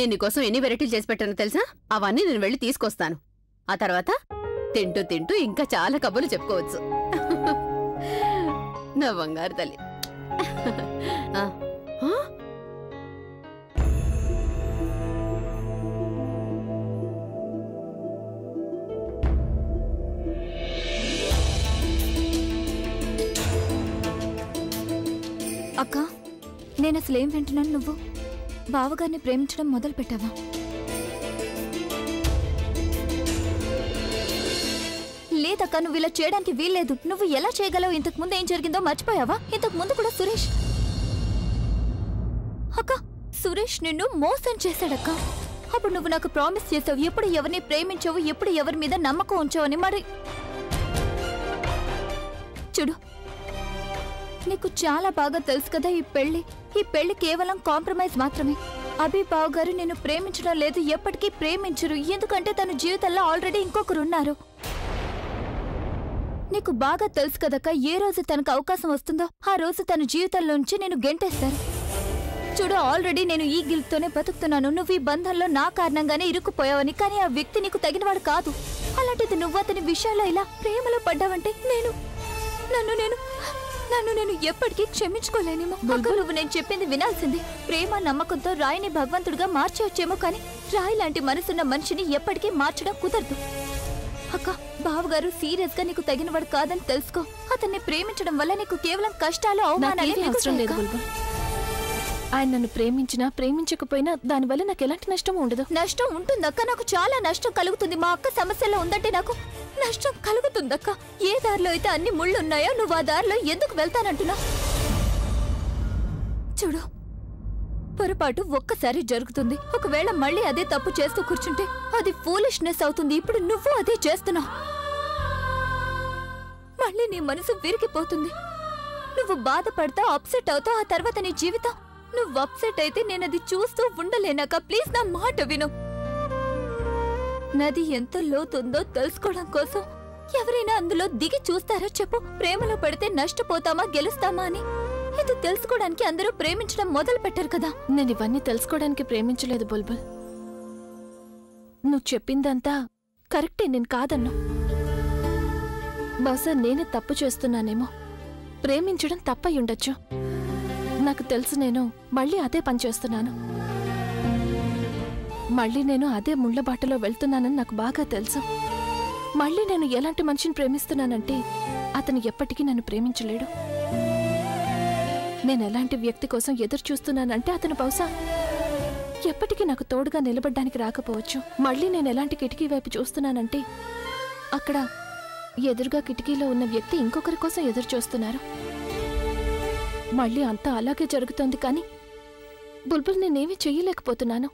నేను నీకోసం ఎన్ని వెరైటీలు చేసి పెట్టానో తెలుసా? అవన్నీ నేను వెళ్ళి తీసుకొస్తాను. ఆ తర్వాత తింటూ తింటూ ఇంకా చాలా కబుర్లు చెప్పుకోవచ్చు. నా బంగారు తల్లి. అక్క, నేను అసలేం వింటున్నాను? నువ్వు బావగారిని ప్రేమించడం మొదలు పెట్టావా? లేదక్క, నువ్వు ఇలా చేయడానికి వీల్లేదు. నువ్వు ఎలా చేయగలవు? ఇంతకు ముందు ఏం జరిగిందో మర్చిపోయావా? ఇంతకు ముందు కూడా సురేష్ అక్క, సురేష్ నిన్ను మోసం చేశాడక్క. అప్పుడు నువ్వు నాకు ప్రామిస్ చేసావు, ఎప్పుడు ఎవరిని ప్రేమించావు, ఎప్పుడు ఎవరి మీద నమ్మకం ఉంచావని. మరి చూడు, నీకు చాలా బాగా తెలుసు కదా ఈ పెళ్లి కేవలం కాంప్రమైజ్ మాత్రమే. అభి బావ గారు నిన్ను ప్రేమించడం లేదు, ఎప్పటికీ ప్రేమించరు. ఎందుకంటే తన జీవితంలో ఆల్రెడీ ఇంకొకరున్నారు. నీకు బాగా తెలుసు కదక్క, ఏ రోజు తనకు అవకాశం వస్తుందో ఆ రోజు తన జీవితంలోంచి నేను గెంటేస్తారు. చూడు, ఆల్రెడీ నేను ఈ గిల్ట్తోనే బతుకుతున్నాను. నువ్వు ఈ బంధంలో నా కారణంగానే ఇరుక్కుపోయావని. కానీ ఆ వ్యక్తి నీకు తగినవాడు కాదు. అలాంటిది నువ్వు అతని విషయాల్లో ఇలా ప్రేమలో పడ్డావంటే నన్ను నేను ఎప్పటికీ క్షమించుకోలేనేమో. నువ్వు నేను చెప్పింది వినాల్సింది. ప్రేమ నమ్మకంతో రాయిని భగవంతుడిగా మార్చవచ్చేమో, కానీ రాయి లాంటి మనసున్న మనిషిని ఎప్పటికీ మార్చడం కుదరదు. అక్క, బావగారు సీరియస్ గా నీకు తగినవాడు కాదని తెలుసుకో. అతన్ని ప్రేమించడం వల్ల నీకు కేవలం కష్టాలు, అవమానాలే. అవసరం లేదు బుల్బుల్. ఆయన నన్ను ప్రేమించినా ప్రేమించకపోయినా దానివల్ల నాకు ఎలాంటి నష్టం ఉండదు. నష్టం ఉంటుందక్క, నాకు చాలా నష్టం కలుగుతుంది. మా అక్క సమస్యలో ఉందంటే నాకు నష్టం కలుగుతుందక్క. ఏ దారిలో అయితే అన్ని ముళ్ళున్నాయో నువ్వు ఆ దారిలో ఎందుకు వెళ్తానంటున్నా? చూడు, పొరపాటు ఒక్కసారి జరుగుతుంది. ఒకవేళ మళ్ళీ అదే తప్పు చేస్తూ కూర్చుంటే అది ఫూలిష్నెస్ అవుతుంది. ఇప్పుడు నువ్వు అదే చేస్తున్నావు. మళ్ళీ నీ మనసు విరిగిపోతుంది. నువ్వు బాధపడతావు, అప్సెట్ అవుతావు. ఆ తర్వాత నీ జీవితం. నువ్వు అప్సెట్ అయితే నేను అది చూస్తూ ఉండలేనాక. ప్లీజ్ నా మాట విను. నది ఎంత లోతుందో తెలుసుకోవడం కోసం ఎవరైనా అందులో దిగి చూస్తారా చెప్పు? ప్రేమలో పడితే నష్టపోతామా గెలుస్తామా అని. ఇది తెలుసుకోవడానికి అందరూ ప్రేమించడం మొదలు పెట్టారు కదా. నేను ఇవన్నీ తెలుసుకోవడానికి ప్రేమించలేదు బుల్బుల్. నువ్వు చెప్పిందంతా కరెక్టే, నేను కాదన్నా. బహుశా నేనే తప్పు చేస్తున్నానేమో. ప్రేమించడం తప్పై ఉండొచ్చు. నాకు తెలుసు, నేను మళ్ళీ అదే పని చేస్తున్నాను. మళ్ళీ నేను అదే ముళ్ళ బాటలో వెళ్తున్నానని నాకు బాగా తెలుసు. మళ్ళీ నేను ఎలాంటి మనిషిని ప్రేమిస్తున్నానంటే అతను ఎప్పటికీ నన్ను ప్రేమించలేడు. నేను ఎలాంటి వ్యక్తి కోసం ఎదురు చూస్తున్నానంటే అతను బహుశా ఎప్పటికీ నాకు తోడుగా నిలబడ్డానికి రాకపోవచ్చు. మళ్ళీ నేను ఎలాంటి కిటికీ వైపు చూస్తున్నానంటే అక్కడ ఎదురుగా కిటికీలో ఉన్న వ్యక్తి ఇంకొకరి కోసం ఎదురు చూస్తున్నారు. మళ్ళీ అంతా అలాగే జరుగుతోంది. కానీ బుల్బుల్, నేనేమీ చెయ్యలేకపోతున్నాను.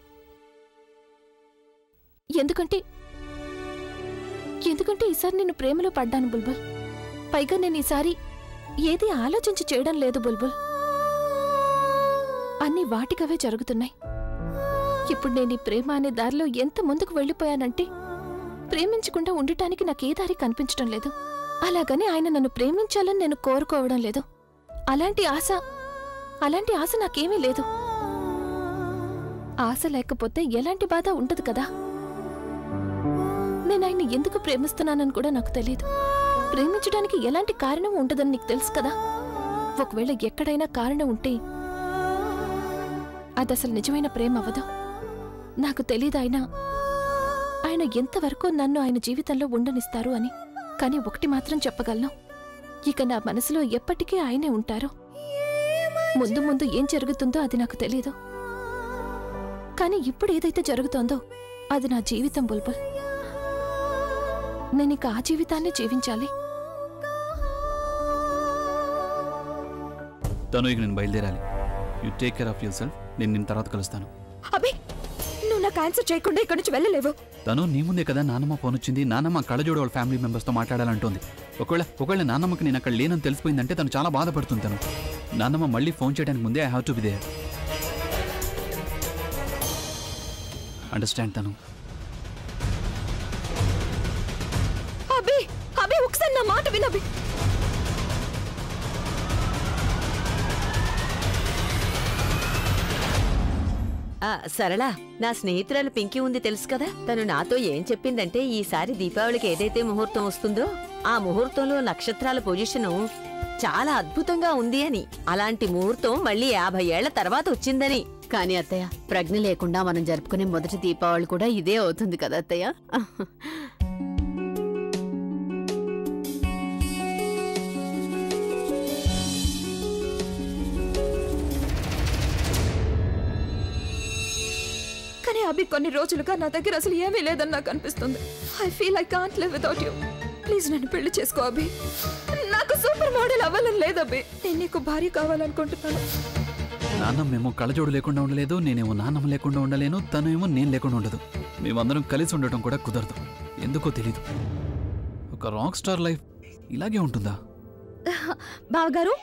ఎందుకంటే ఈసారి నేను ప్రేమలో పడ్డాను బుల్బుల్. పైగా నేను ఈసారి ఏది ఆలోచించి చేయడం లేదు బుల్బుల్. అన్నీ వాటికవే జరుగుతున్నాయి. ఇప్పుడు నేను ఈ ప్రేమ అనే దారిలో ఎంత ముందుకు వెళ్ళిపోయానంటే ప్రేమించకుండా ఉండటానికి నాకే దారి కనిపించడం లేదు. అలాగని ఆయన నన్ను ప్రేమించాలని నేను కోరుకోవడం లేదు. అలాంటి ఆశ నాకేమీ లేదు. ఆశ లేకపోతే ఎలాంటి బాధ ఉండదు కదా. నేను ఆయన్ని ఎందుకు ప్రేమిస్తున్నానని కూడా నాకు తెలియదు. ప్రేమించడానికి ఎలాంటి కారణం ఉండదని నీకు తెలుసు కదా. ఒకవేళ ఎక్కడైనా కారణం ఉంటే అది అసలు నిజమైన ప్రేమ అవ్వదు. నాకు తెలీదు ఆయన ఎంతవరకు నన్ను ఆయన జీవితంలో ఉండనిస్తారు అని. కానీ ఒకటి మాత్రం చెప్పగలను, ఇక నా మనసులో ఎప్పటికీ ఆయనే ఉంటారు. ముందు ముందు ఏం జరుగుతుందో అది నాకు తెలీదు. కానీ ఇప్పుడు ఏదైతే జరుగుతోందో అది నా జీవితం బుల్బుల్. నేనిక ఆ జీవితాన్ని జీవించాలి. తను ఇక నేను బయలుదేరాలి. You take care of your self. నేను నిన్న తర్వాత కలుస్తాను. అబే, నువ్వు నాకు ఆన్సర్ చేయకుండా ఇక్కడి నుంచి వెళ్ళలేవు. తను నీ ముందే కదా నాన్నమ్మ ఫోన్ వచ్చింది. నాన్నమ్మ కళ్ళజోడు వాళ్ళ ఫ్యామిలీ మెంబర్స్తో మాట్లాడాలంటుంది. ఒకవేళ నాన్నమ్మకి నేను అక్కడ లేనని తెలిసిపోయిందంటే తను చాలా బాధపడుతుంది. తను నాన్నమ్మ మళ్ళీ ఫోన్ చేయడానికి ముందే I have to be there. Understand తను. అబే, ఒకసారి నా మాట వినబి. సరళ, నా స్నేహితురాలు పింకీ ఉంది తెలుసు కదా. తను నాతో ఏం చెప్పిందంటే ఈసారి దీపావళికి ఏదైతే ముహూర్తం వస్తుందో ఆ ముహూర్తంలో నక్షత్రాల పొజిషను చాలా అద్భుతంగా ఉంది అని. అలాంటి ముహూర్తం మళ్ళీ 50 ఏళ్ల తర్వాత వచ్చిందని. కానీ అత్తయ్య, ప్రజ్ఞ లేకుండా మనం జరుపుకునే మొదటి దీపావళి కూడా ఇదే అవుతుంది కదా అత్తయ్య. కానీ అభి కొన్ని రోజులుగా నా దగ్గర అసలు ఏమీ లేదని నాకు అనిపిస్తుంది. I feel I can't live without you. Please నన్ను పెళ్లి చేసుకో అభి. నాకు సూపర్ మోడల్ అవ్వాలని లేదు అభి. నేను నీకు భార్య కావాలనుకుంటున్నాను. నాన్నమ్మేమో కళ్ళజోడు లేకుండా ఉండలేదు, నేనేమో నాన్నమ్మ లేకుండా ఉండలేను, తను ఏమో నేను లేకుండా ఉండదు. మేమందరం కలిసి ఉండటం కూడా కుదరదు. ఎందుకో తెలీదు. ఒక రాక్ స్టార్ లైఫ్ ఇలాగే ఉంటుందా? బావగారు,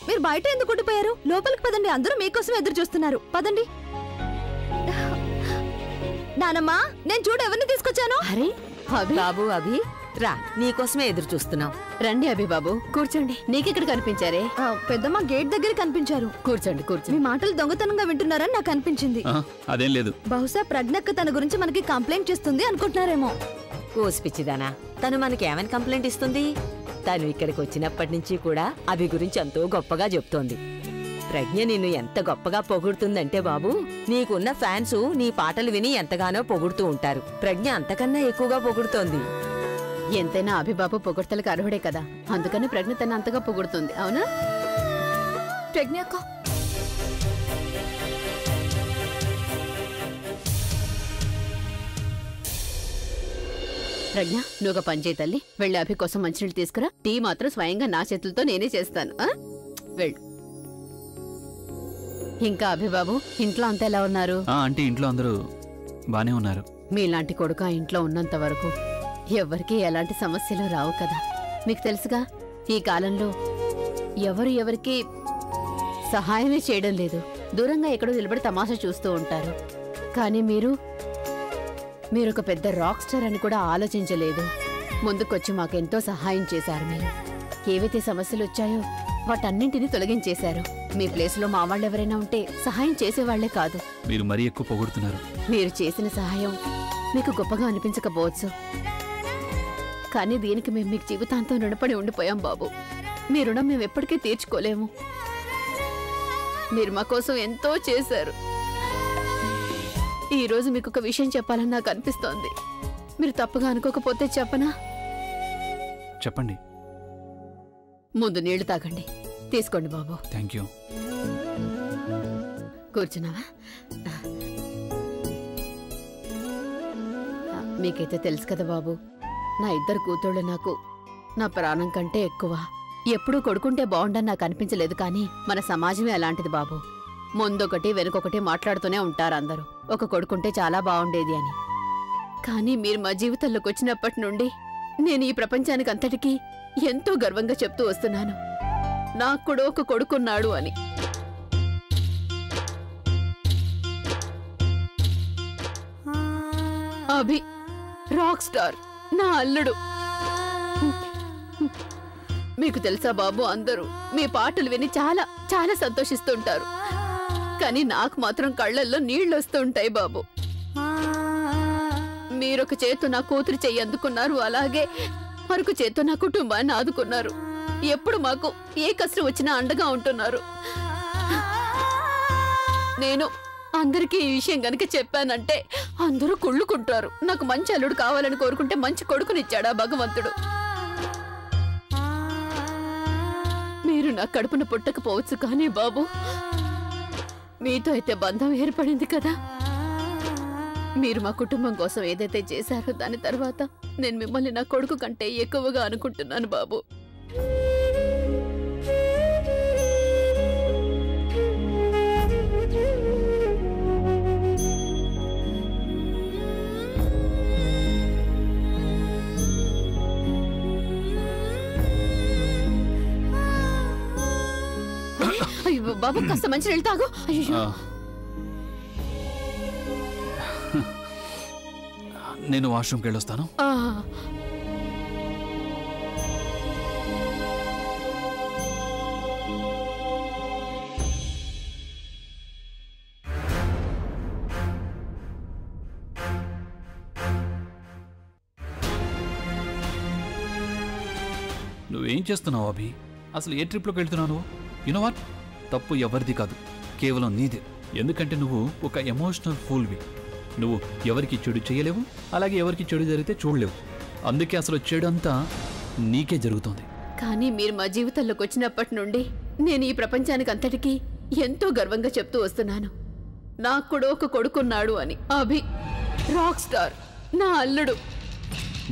మీరు బయట ఎందుకు ఉండిపోయారు? లోపలికి పదండి, అందరూ మీకోసం ఎదురు చూస్తున్నారు. పదండి. నానమ్మా, నేను చూడు ఎవరిని తీసుకొచ్చాను. అరే అభి, బాబు అభి, రా, నీకోసమే ఎదురు చూస్తున్నాం. రండి అభి బాబు, కూర్చోండి. నీకెక్కడ కనిపించారే? పెద్దమ్మ గేట్ దగ్గర కనిపించారు. కూర్చోండి మీ కూర్చోండి. మాటలు దొంగతనంగా వింటున్నారని నాకు అనిపించింది. అదేం లేదు. బహుశా ప్రజ్ఞక్క తన గురించి మనకి కంప్లైంట్ చేస్తుంది అనుకుంటున్నారేమో. కోసిపిచ్చిదానా, తను మనకేమని కంప్లైంట్ ఇస్తుంది? తను ఇక్కడికి వచ్చినప్పటి నుంచి కూడా అభి గురించి ఎంతో గొప్పగా చెప్తోంది. ప్రజ్ఞ నిన్ను ఎంత గొప్పగా పొగుడుతుందంటే బాబు, నీకున్న ఫ్యాన్స్ నీ పాటలు విని ఎంతగానో పొగుడుతూ ఉంటారు. ప్రజ్ఞ అంతకన్నా ఎక్కువగా పొగుడుతోంది. ఎంతైనా అభిబాబు పొగడ్తలకు అర్హుడే కదా, అందుకని ప్రజ్ఞ తన అంతగా పొగుడుతుంది. అవునా ప్రజ్ఞక్క, ప్రజ్ఞ, నువ్వు ఒక పని చేయి తల్లి. వెళ్ళి అభి కోసం మంచినీళ్ళు తీసుకురా. టీ మాత్రం స్వయంగా నా చేతులతో నేనే చేస్తాను. వెళ్ళు. ఇంకా అభిబాబు, ఇంట్లో అంతా ఎలా ఉన్నారు? ఆంటీ, ఇంట్లో అందరూ బానే ఉన్నారు. మీలాంటి కొడుకు ఆ ఇంట్లో ఉన్నంత వరకు ఎవరికి ఎలాంటి సమస్యలు రావు కదా. మీకు తెలుసుగా, ఈ కాలంలో ఎవరు ఎవరికి సహాయమే చేయడం లేదు. దూరంగా ఎక్కడో నిలబడి తమాషా చూస్తూ ఉంటారు. కానీ మీరొక పెద్ద రాక్ స్టార్ అని కూడా ఆలోచించలేదు. ముందుకొచ్చి మాకెంతో సహాయం చేశారు. మీరు ఏవైతే సమస్యలు వచ్చాయో వాటన్నింటినీ తొలగించేశారు. మీ ప్లేస్లో మా వాళ్ళు ఎవరైనా ఉంటే సహాయం చేసేవాళ్లే కాదు. మీరు మరీ ఎక్కువ పొగుడుతున్నారు. మీరు చేసిన సహాయం మీకు గొప్పగా అనిపించకపోవచ్చు, కానీ దీనికి మేము మీకు జీవితాంతం రుణపడి ఉండిపోయాం బాబు. మీ రుణం మేము ఎప్పటికీ తీర్చుకోలేము. మీరు మా కోసం ఎంతో చేశారు. ఈ రోజు మీకు ఒక విషయం చెప్పాలని నాకు అనిపిస్తోంది. మీరు తప్పుగా అనుకోకపోతే చెప్పనా? చెప్పండి. ముందు నీళ్లు తాగండి. తీసుకోండి బాబు. Thank you. కూర్చున్నావా? మీకైతే తెలుసు కదా బాబు, నా ఇద్దరు కూతుళ్ళు నాకు నా ప్రాణం కంటే ఎక్కువ. ఎప్పుడూ కొడుకుంటే బాగుండని నాకు అనిపించలేదు, కానీ మన సమాజమే అలాంటిది బాబు. ముందొకటి వెనుకొకటి మాట్లాడుతూనే ఉంటారు అందరూ, ఒక కొడుకుంటే చాలా బాగుండేది అని. కానీ మీరు మా జీవితంలోకి వచ్చినప్పటి నుండి నేను ఈ ప్రపంచానికి అంతటికీ ఎంతో గర్వంగా చెప్తూ వస్తున్నాను, నాకు కూడా ఒక కొడుకున్నాడు అని. అభి రాక్ స్టార్, నా అల్లుడు. మీకు తెలుసా బాబు, అందరూ మీ పాటలు విని చాలా చాలా సంతోషిస్తుంటారు, కానీ నాకు మాత్రం కళ్ళల్లో నీళ్లు వస్తూ ఉంటాయి బాబు. మీరొక చేత్తో నా కూతురు చెయ్యి అందుకున్నారు, అలాగే మరొక చేత్తో నా కుటుంబాన్ని ఆదుకున్నారు. ఎప్పుడు మాకు ఏ కష్టం వచ్చినా అండగా ఉంటున్నారు. నేను అందరికీ ఈ విషయం గనక చెప్పానంటే అందరూ కుళ్ళుకుంటారు. నాకు మంచి అల్లుడు కావాలని కోరుకుంటే మంచి కొడుకునిచ్చాడా భగవంతుడు. మీరు నా కడుపున పుట్టకపోవచ్చు, కానీ బాబు మీతో అయితే బంధం ఏర్పడింది కదా. మీరు మా కుటుంబం కోసం ఏదైతే చేశారో దాని తర్వాత నేను మిమ్మల్ని నా కొడుకు కంటే ఎక్కువగా అనుకుంటున్నాను బాబు. అయ్యో బాబు, కాస్త మంచి నీళ్ళు తాగు. అయ్యో, నేను వాష్రూమ్కి వెళ్ళొస్తాను. నువ్వేం చేస్తున్నావు అభి? అసలు ఏ ట్రిప్లోకి వెళ్తున్నావు? యు నో వాట్, తప్పు ఎవరిది కాదు, కేవలం నీదే. ఎందుకంటే నువ్వు ఒక ఎమోషనల్ ఫూల్వి. నువ్వు ఎవరికి చెడు చేయలేవు, అలాగే ఎవరికి చెడు జరిగితే చూడలేవు. అందుకే అసలు చెడు అంతా నీకే జరుగుతుంది. కానీ మీరు మా జీవితంలోకి వచ్చినప్పటి నుండి నేను ఈ ప్రపంచానికి అంతటికీ ఎంతో గర్వంగా చెప్తూ వస్తున్నాను, నాకు కూడా ఒక కొడుకున్నాడు అని. అభి రాక్ స్టార్, నా అల్లుడు.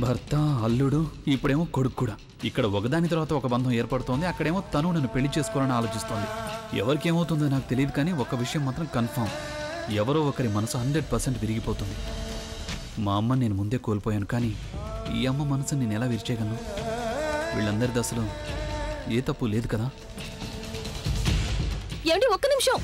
భర్త, అల్లుడు, ఇప్పుడేమో కొడుకు కూడా. ఇక్కడ ఒకదాని తర్వాత ఒక బంధం ఏర్పడుతోంది. అక్కడేమో తను నన్ను పెళ్లి చేసుకోవాలని ఆలోచిస్తోంది. ఎవరికి ఏమవుతుందో నాకు తెలియదు, కానీ ఒక విషయం మాత్రం కన్ఫర్మ్, ఎవరో ఒకరి మనసు 100% విరిగిపోతుంది. మా అమ్మ నేను ముందే కోల్పోయాను, కానీ ఈ అమ్మ మనసు నేను ఎలా విరిచేయగలను? వీళ్ళందరి దశలో ఏ తప్పు లేదు కదా. ఏమండి, ఒక్క నిమిషం.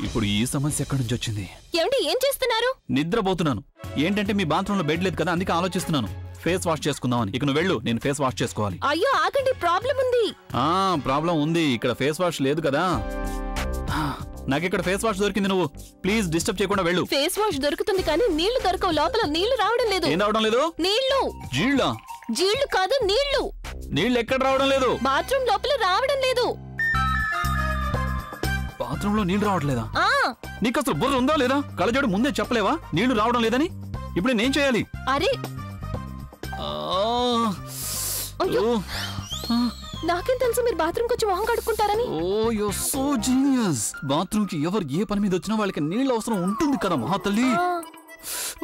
ఇప్పుడు ఈ సమస్య ఎక్కడి నుంచి వచ్చింది? ఏమండి, ఏం చేస్తున్నారు? నిద్రపోతున్నాను. ఏంటంటే మీ బాత్రూంలో బెడ్ లేదు కదా, అందుకే ఆలోచిస్తున్నాను. ఫేస్ వాష్ చేసుకుందామని. ఇక నువ్వు వెళ్ళు, నేను ఫేస్ వాష్ చేసుకోవాలి. అయ్యో ఆగండి, ప్రాబ్లం ఉంది. ప్రాబ్లం ఉంది, ఇక్కడ ఫేస్ వాష్ లేదు కదా. నాకు ఇక్కడ ఫేస్ వాష్ దొరికింది, నువ్వు ప్లీజ్ డిస్టర్బ్ చేయకుండా వెళ్ళు. ఫేస్ వాష్ దొరుకుతుంది కానీ నీళ్లు దొరకవు, లోపల నీళ్లు రావడం లేదు. ఏం రావడం లేదు? నీళ్లు. జీళ్ళా? జీళ్లు కాదు, నీళ్లు. నీళ్ళు ఎక్కడ రావడం లేదు? బాత్రూమ్ లోపల రావడం లేదు. బాత్రూంలో నీళ్లు రావట్లేదా? నీకు అసలు బుర్ర ఉందా లేదా? కళ్ళజోడు ముందే చెప్పలేవా నీళ్లు రావడం లేదని? ఇప్పుడు నేనేం చేయాలి? అరే నాకేం తెలుసు మీరు బాత్రూమ్ వచ్చి మొహం కడుక్కుంటారని. ఓ యు సో జీనియస్. బాత్రూమ్ కి ఎవరు ఏ పని మీద వచ్చినా వాళ్ళకి నీళ్ళు అవసరం ఉంటుంది కదా మహాతల్లి.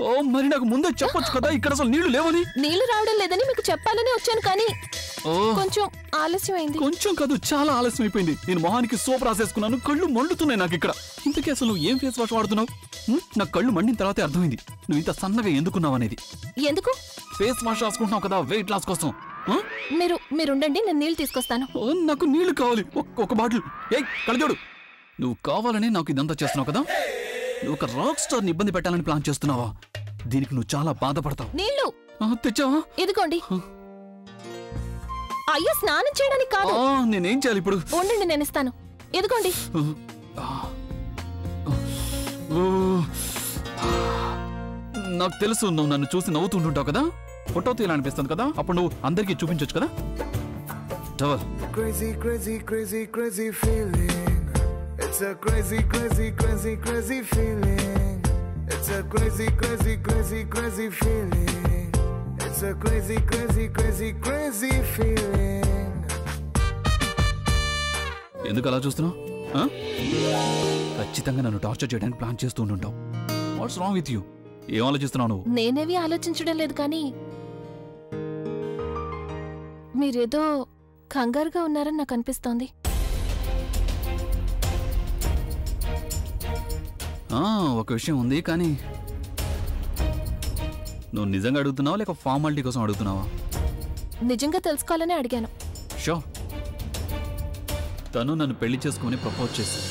ఓ మరి నాకు ముందే చెప్పొచ్చు కదా ఇక్కడ అసలు నీళ్లు లేవని. నీళ్లు రావడం లేదని మీకు చెప్పాలని వచ్చాను, కానీ కొంచెం ఆలస్యమైంది. కొంచెం కాదు, చాలా ఆలస్యం అయిపోయింది. నేను మొహానికి సోప్ రాసేసుకున్నాను, కళ్ళు మండుతున్నాయి నాకు ఇక్కడ. ఇంతకీ అసలు నువ్వు ఏం ఫేస్ వాష్ వాడుతున్నావు? నాకు కళ్ళు మండిన తర్వాతే అర్థమైంది నువ్వు ఇంత సన్నగా ఎందుకున్నావు అనేది. ఎందుకు? ఫేస్ వాష్ రాసుకుంటున్నావు కదా వెయిట్ లాస్ కోసం. మీరుండండి, నేను నీళ్లు తీసుకొస్తాను. నాకు నీళ్లు కావాలి, ఒక బాటిల్. ఏయ్ కళ్ళజోడు, నువ్వు కావాలని నాకు ఇదంతా చేస్తున్నావు కదా. నువ్వు ఒక రాక్ స్టార్ ని ఇబ్బంది పెట్టాలని ప్లాన్ చేస్తున్నావా? దీనికి నువ్వు చాలా బాధపడతావు. నీళ్లు తెచ్చావా? ఇదిగోండి. అయ్యో స్నానం చేయడానికి కాదు. నేనేం చేయాలి ఇప్పుడు? ఉండండి, నేను ఇస్తాను. ఇదిగోండి. నాకు తెలుసు నువ్వు నన్ను చూసి నవ్వుతుంటుంటావు కదా, ఫోటో తీయాలనిపిస్తుంది కదా, అప్పుడు నువ్వు అందరికీ చూపించొచ్చు కదా. Crazy, crazy, crazy, crazy feeling. It's a crazy, crazy, crazy, crazy feeling. It's a crazy, crazy, crazy, crazy feeling. It's a crazy, crazy, crazy, crazy feeling. ఎందుకు అలా చూస్తున్నావు? ఖచ్చితంగా నన్ను టార్చర్ చేయడానికి ప్లాన్ చేస్తూ ఉంటుంటావు. What's wrong with you? ఏం ఆలోచిస్తున్నావు నువ్వు? నేనేవి ఆలోచించడం లేదు, కానీ మీరేదో కంగారుగా ఉన్నారని నాకు అనిపిస్తోంది. ఒక విషయం ఉంది, కానీ నువ్వు నిజంగా అడుగుతున్నావా లేక ఫార్మాలిటీ కోసం అడుగుతున్నావా? నిజంగా తెలుసుకోవాలని అడిగాను. షో, తను నన్ను పెళ్లి చేసుకుని ప్రపోజ్ చేసింది.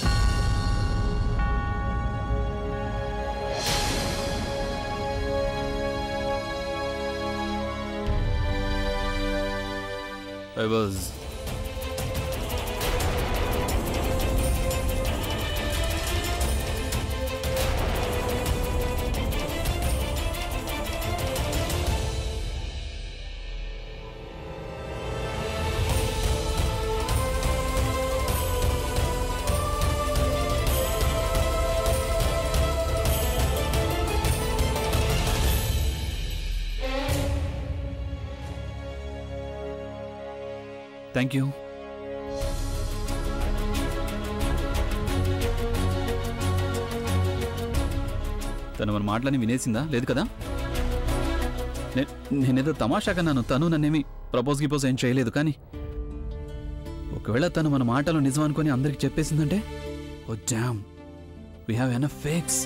I was thank you. తను మన మాటలని వినేసిందా? లేదు కదా. నేనేదో తమాషాగా నన్ను, తను నన్నేమి ప్రపోజ్ గిపోజ్ ఏం చేయలేదు, కానీ ఒకవేళ తను మన మాటలు నిజం అనుకొని అందరికి చెప్పేసిందంటే, oh damn, we have enough fakes.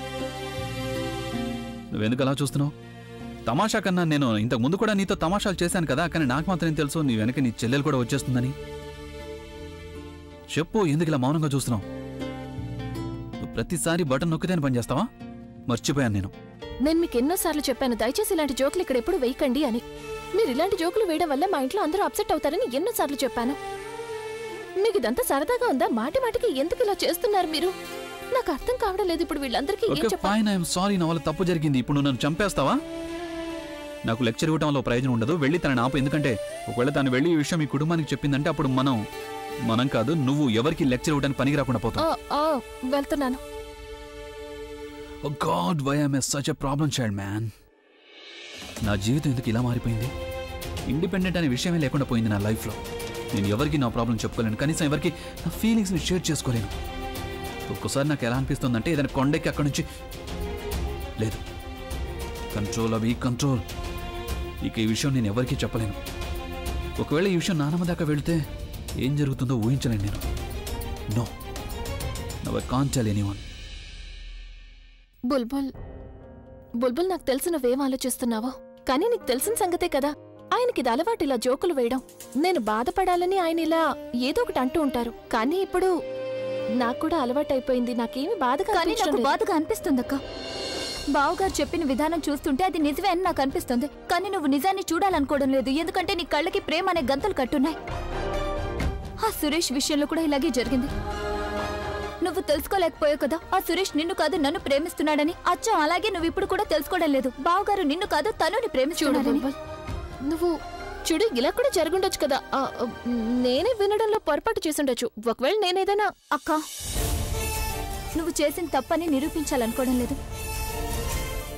నువ్వెందుకు అలా చూస్తున్నావు? తమాషా కన్నా నేను ఇంతకు ముందు కూడా నీతో తమాషాలు చేశాను కదా, కానీ నాకు మాత్రం తెలుసు నీ వెనక నీ చెల్లెలు కూడా వచ్చేస్తుందని. చెప్పు, ఎందుకు ఇలా మౌనంగా చూస్తున్నావు? నువ్వు ప్రతిసారి బటన్ నొక్కితేనే పని చేస్తావా? మర్చిపోయాను నేను. నేను మీకు ఎన్నోసార్లు చెప్పాను, దయచేసి ఇలాంటి జోకులు ఇక్కడ ఎప్పుడు వేయకండి అని. మీరు ఇలాంటి జోకులు వేయడం వల్ల మా ఇంట్లో అందరూ అప్సెట్ అవుతారని ఎన్నోసార్లు చెప్పాను. మీకు ఇదంతా సరదాగా ఉందా? మాటి మాటికి ఎందుకు ఇలా చేస్తున్నారు మీరు? నాకు అర్థం కావడం లేదు. ఇప్పుడు వీళ్ళందరికీ ఏం చెప్పాలి? ఫైన్, ఐఎమ్ సారీ, నా వల్ల తప్పు జరిగింది. ఇప్పుడు నన్ను చంపేస్తావా? నాకు లెక్చర్ ఇవ్వడంలో ప్రయోజనం ఉండదు. వెళ్ళి తనని ఆపు. ఎందుకంటే ఒకవేళ తను వెళ్ళి ఈ విషయం ఈ కుటుంబానికి చెప్పిందంటే అప్పుడు మనం కాదు, నువ్వు ఎవరికి లెక్చర్ ఇవ్వడానికి పనికి రాకుండా పోతావు. వెళ్తున్నాను. Oh God, why am I such a problem child, man? నా జీవితం ఎందుకు ఇలా మారిపోయింది? ఇండిపెండెంట్ అనే విషయమే లేకుండా పోయింది నా లైఫ్లో. నేను ఎవరికి నా ప్రాబ్లం చెప్పుకోలేను, కనీసం ఎవరికి నా ఫీలింగ్స్ని షేర్ చేసుకోలేను. ఒక్కోసారి నాకు ఎలా అనిపిస్తుందంటే ఏదైనా కొండెక్కి అక్కడి నుంచి లేదు, కంట్రోల్ అవి కంట్రోల్. ఇక ఈ విషయం నేను ఎవరికీ చెప్పలేను. ఒకవేళ ఈ విషయం నానమ్మ దాకా వెళితే ఏం జరుగుతుందో ఊహించలేను నేను. No, I can't tell anyone. Bulbul నాకు తెలిసి నువ్వేం ఆలోచిస్తున్నావో, కానీ నీకు తెలిసిన సంగతే కదా ఆయనకి ఇది అలవాటు ఇలా జోకులు వేయడం. నేను బాధపడాలని ఆయన ఇలా ఏదో ఒకటి అంటూ ఉంటారు, కానీ ఇప్పుడు నాకు కూడా అలవాటైపోయింది. నాకేమి బాధగా అనిపిస్తుందక్క. బావగారు చెప్పిన విధానం చూస్తుంటే అది నిజమే అని నాకు అనిపిస్తుంది. కానీ నువ్వు నిజాన్ని చూడాలనుకోవడం లేదు, ఎందుకంటే నీ కళ్ళకి ప్రేమ అనే గంతులు కట్టున్నాయి. ఆ సురేష్ విషయంలో కూడా ఇలాగే జరిగింది. నువ్వు తెలుసుకోలేకపోయావు కదా ఆ సురేష్ నిన్ను కాదు నన్ను ప్రేమిస్తున్నాడని. అచ్చం అలాగే నువ్వు ఇప్పుడు కూడా తెలుసుకోవడం లేదు. బావగారు నిన్ను కాదు తనుని ప్రేమిస్తున్నాడని. నువ్వు చూడు, ఇలా కూడా జరుగుండొచ్చు కదా. నేనే వినడంలో పొరపాటు చేసుండొచ్చు. ఒకవేళ నేనేదైనా అక్క, నువ్వు చేసిన తప్పని నిరూపించాలనుకోవడం లేదు.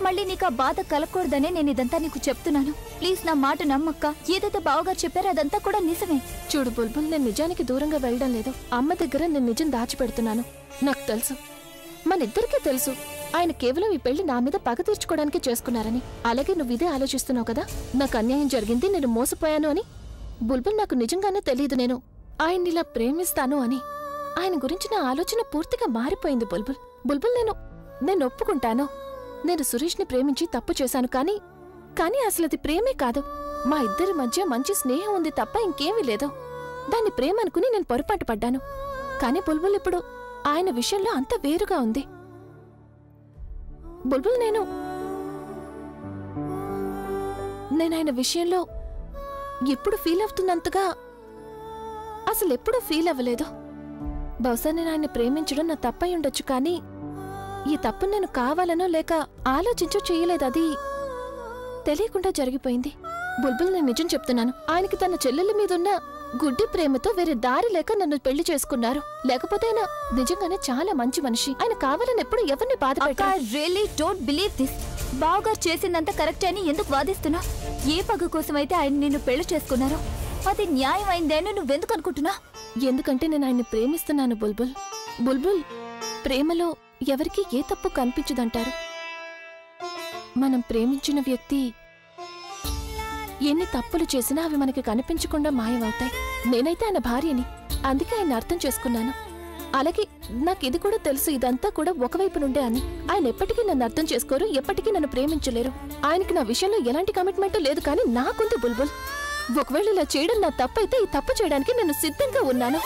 మళ్ళీ నీకు ఆ బాధ కలగకూడదనే నేను ఇదంతా నీకు చెప్తున్నాను. ప్లీజ్ నా మాట నమ్మక్క. ఏదైతే బావగారు చెప్పారో అదంతా కూడా నిజమే. చూడు బుల్బుల్, నేను నిజానికి దూరంగా వెళ్ళడం లేదు. అమ్మ దగ్గర నేను నిజం దాచిపెడుతున్నాను. నాకు తెలుసు, మనిద్దరికీ తెలుసు ఆయన కేవలం ఈ పెళ్లి నా మీద పగ తీర్చుకోవడానికి చేసుకున్నారని. అలాగే నువ్వు ఇదే ఆలోచిస్తున్నావు కదా, నాకు అన్యాయం జరిగింది, నేను మోసపోయాను అని. బుల్బుల్, నాకు నిజంగానే తెలియదు నేను ఆయన్ని ఇలా ప్రేమిస్తాను అని. ఆయన గురించి నా ఆలోచన పూర్తిగా మారిపోయింది బుల్బుల్. బుల్బుల్, నేను ఒప్పుకుంటాను, నేను సురేష్ని ప్రేమించి తప్పు చేశాను. కానీ అసలు అది ప్రేమే కాదు. మా ఇద్దరి మధ్య మంచి స్నేహం ఉంది తప్ప ఇంకేమీ లేదు. దాన్ని ప్రేమ అనుకుని నేను పొరపాటు పడ్డాను. కానీ బుల్బుల్, ఇప్పుడు ఆయన విషయంలో అంత వేరుగా ఉంది. బుల్బుల్, నేను ఆయన విషయంలో ఎప్పుడు ఫీల్ అవుతున్నంతగా అసలు ఎప్పుడూ ఫీల్ అవ్వలేదు. బహుశా నేను ఆయన్ని ప్రేమించడం నా తప్పై ఉండొచ్చు, కానీ ఈ తప్పు నేను కావాలనో లేక ఆలోచించో చేయలేదు. అది తెలియకుండా జరిగిపోయింది. బుల్బుల్, నేను నిజం చెప్తున్నాను. ఆయనకి తన చెల్లెల మీదున్న గుడ్డి ప్రేమతో వేరే దారి లేక నన్ను పెళ్లి చేసుకున్నారు. లేకపోతే ఆయన నిజంగానే చాలా మంచి మనిషి. ఆయన కావాలని ఎప్పుడు ఎవరిని బాధపెట్టారు. Really don't believe this. బావగారు చేసిందంత కరెక్ట్ అని ఎందుకు వాదిస్తున్నా? ఏ పగ కోసమైతే ఆయన నిన్ను పెళ్లి చేసుకున్నారో అది న్యాయమైందని నువ్వెందుకు అనుకుంటున్నా? ఎందుకంటే నేను ఆయన్ని ప్రేమిస్తున్నాను బుల్బుల్. బుల్బుల్, ప్రేమలో ఎవరికి ఏ తప్పు కనిపించదంటారు. మనం ప్రేమించిన వ్యక్తి ఎన్ని తప్పులు చేసినా అవి మనకి కనిపించకుండా మాయమవుతాయి. నేనైతే ఆయన భార్యని, అందుకే ఆయన అర్థం చేసుకున్నాను. అలాగే నాకు ఇది కూడా తెలుసు, ఇదంతా కూడా ఒకవైపు నుండే అని. ఆయన ఎప్పటికీ నన్ను అర్థం చేసుకోరు, ఎప్పటికీ నన్ను ప్రేమించలేరు. ఆయనకి నా విషయంలో ఎలాంటి కమిట్మెంట్ లేదు, కానీ నాకుంది బుల్బుల్. ఒకవేళ ఇలా చేయడం నా తప్పైతే ఈ తప్పు చేయడానికి నేను సిద్ధంగా ఉన్నాను.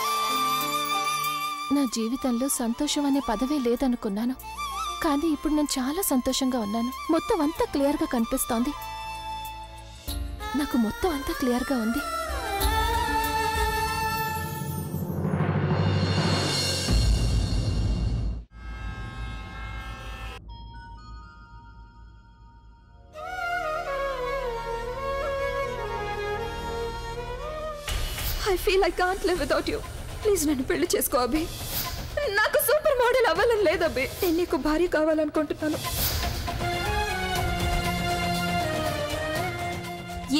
నా జీవితంలో సంతోషం అనే పదవే లేదనుకున్నాను, కానీ ఇప్పుడు నేను చాలా సంతోషంగా ఉన్నాను. మొత్తం అంతా క్లియర్గా కనిపిస్తోంది. నాకు మొత్తం అంతా క్లియర్గా ఉంది. I feel I can't live without you. Please నన్ను పెళ్లి చేసుకో అభి. నాకు సూపర్ మోడల్ అవ్వాలని లేదు అభి, నేను నీకు భార్య కావాలనుకుంటున్నాను.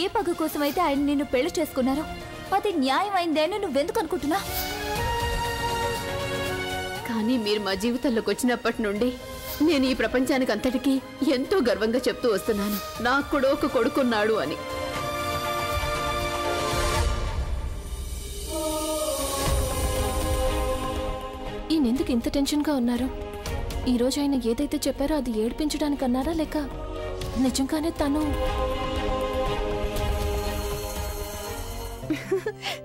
ఏ పగ కోసమైతే ఆయన నిన్ను పెళ్లి చేసుకున్నారో అది న్యాయమైందని నువ్వెందుకు అనుకుంటున్నా? కానీ మీరు మా జీవితంలోకి వచ్చినప్పటి నుండి నేను ఈ ప్రపంచానికి అంతటికీ ఎంతో గర్వంగా చెప్తూ వస్తున్నాను, నాకు కూడా ఒక కొడుకున్నాడు అని. ఈయనెందుకు ఇంత టెన్షన్గా ఉన్నారు? ఈరోజు ఆయన ఏదైతే చెప్పారో అది ఏడ్పించడానికి అన్నారా, లేక నిజంగానే తను?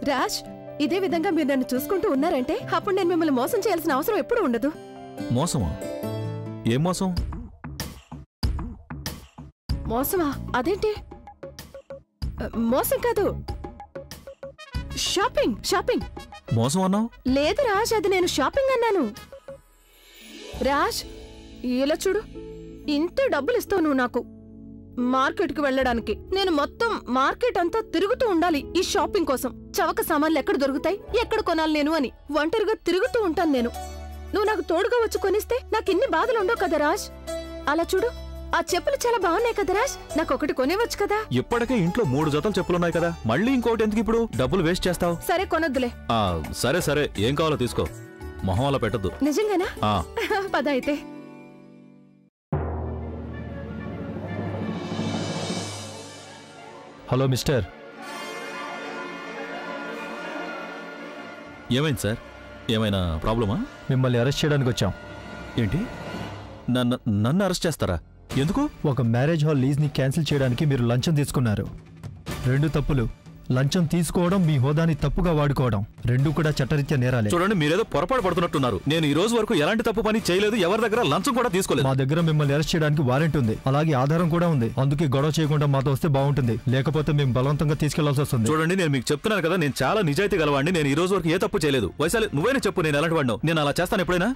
రాజ్, ఇదే విధంగా మీరు నన్ను చూసుకుంటూ ఉన్నారంటే అప్పుడు నేను మిమ్మల్ని మోసం చేయాల్సిన అవసరం ఎప్పుడూ ఉండదు. మోసమా? ఏం మోసం? మోసమా? అదేంటి? మోసం కాదు, షాపింగ్. షాపింగ్ మోసం అన్నావు? లేదు రాజ్, అది నేను షాపింగ్ అన్నాను. రాజ్, ఇలా చూడు, ఇంత డబ్బులు ఇస్తావు నువ్వు నాకు, మార్కెట్కి వెళ్ళడానికి. నేను మొత్తం మార్కెట్ అంతా తిరుగుతూ ఉండాలి ఈ షాపింగ్ కోసం. చవక సామాన్లు ఎక్కడ దొరుకుతాయి, ఎక్కడ కొనాలి నేను అని ఒంటరిగా తిరుగుతూ ఉంటాను నేను. నువ్వు నాకు తోడుగా వచ్చి కొనిస్తే నాకిన్ని బాధలు ఉండవు కదా రాజ్. అలా చూడు, ఆ చెప్పులు చాలా బాగున్నాయి కదా రాజ్, నాకు ఒకటి కొనివచ్చు కదా. ఇప్పటికే ఇంట్లో 3 జతలు చెప్పులున్నాయి కదా, మళ్ళీ ఇంకోటి ఎందుకు ఇప్పుడు? డబ్బులు వేస్ట్ చేస్తావు. సరే కొనొద్దులే. సరే సరే, ఏం కావాలో తీసుకో, మొహం అలా పెట్టద్దు. నిజంగానా? పద అయితే. Hello mister. ఏమైంది సార్? ఏమైనా ప్రాబ్లమా? మిమ్మల్ని అరెస్ట్ చేయడానికి వచ్చాం. ఏంటి? నన్ను అరెస్ట్ చేస్తారా? ఎందుకు? ఒక మ్యారేజ్ హాల్ లీజ్ని క్యాన్సిల్ చేయడానికి మీరు లంచం తీసుకున్నారు. 2 తప్పులు. లంచం తీసుకోవడం, మీ హోదాని తప్పుగా వాడుకోవడం, 2 కూడా చట్టరీత్యా నేరాలే. చూడండి, మీరేదో పొరపాటు పడుతున్నట్టున్నారు. నేను ఈ రోజు వరకు ఎలాంటి తప్పు పని చేయలేదు, ఎవరి దగ్గర లంచం కూడా తీసుకోలేదు. మా దగ్గర మిమ్మల్ని అరెస్ట్ చేయడానికి వారెంట్ ఉంది, అలాగే ఆధారం కూడా ఉంది. అందుకే గొడవ చేయకుండా మాతో వస్తే బాగుంటుంది, లేకపోతే మేము బలవంతంగా తీసుకెళ్లాల్సి వస్తుంది. చూడండి, నేను మీకు చెప్తున్నాను కదా, నేను చాలా నిజాయితీ గలవాడిని. నేను ఈ రోజు వరకు ఏ తప్పు చేయలేదు. వైశాలి, నువ్వైనా చెప్పు, నేను ఎలాంటి వాడినో. నేను అలా చేస్తాను ఎప్పుడైనా?